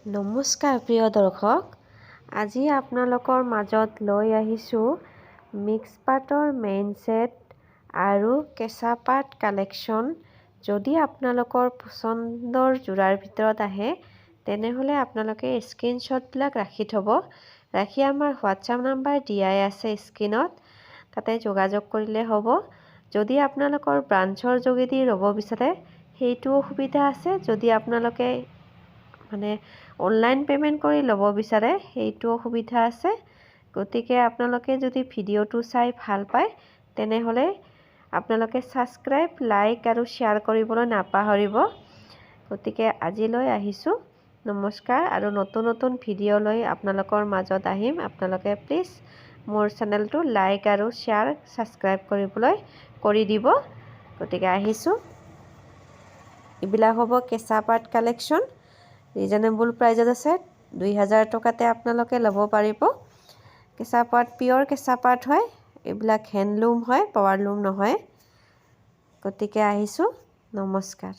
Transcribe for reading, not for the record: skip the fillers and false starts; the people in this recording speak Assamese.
নমস্কাৰ প্ৰিয় দৰ্শক, আজি আপোনালোকৰ মাজত লৈ আহিছোঁ মিক্স পাটৰ মেইন ছেট আৰু কেঁচা পাট কালেকশ্যন। যদি আপোনালোকৰ পচন্দৰ যোৰাৰ ভিতৰত আহে তেনেহ'লে আপোনালোকে স্ক্ৰীনশ্বটবিলাক ৰাখি থ'ব। ৰাখি আমাৰ হোৱাটছআপ নাম্বাৰ দিয়াই আছে স্ক্ৰীনত, তাতে যোগাযোগ কৰিলে হ'ব। যদি আপোনালোকৰ ব্ৰাঞ্চৰ যোগেদি ল'ব বিচাৰে সেইটোও সুবিধা আছে। যদি আপোনালোকে অনলাইন পে'মেণ্ট কৰি ল'ব বিচাৰে সেইটোও সুবিধা আছে। গতিকে আপোনালোকে যদি ভিডিঅ'টো চাই ভাল পায় তেনেহ'লে আপোনালোকে ছাবস্ক্ৰাইব, লাইক আৰু শ্বেয়াৰ কৰিবলৈ নাপাহৰিব। গতিকে আজিলৈ আহিছোঁ। নমস্কাৰ, আৰু নতুন নতুন ভিডিঅ' লৈ আপোনালোকৰ মাজত আহিম। আপোনালোকে প্লিজ মোৰ চেনেলটো লাইক আৰু শ্বেয়াৰ, ছাবস্ক্ৰাইব কৰি দিব। গতিকে আহিছোঁ। এইবিলাক হ'ব কেঁচা পাট কালেকশ্যন। ৰিজনেবল প্ৰাইজত আছে। 2000 টকাতে আপোনালোকে ল'ব পাৰিব। কেঁচা পাট, পিয়ৰ কেঁচা পাট হয়। এইবিলাক হেণ্ডলুম হয়, পাৱাৰলুম নহয়। গতিকে আহিছোঁ। নমস্কাৰ।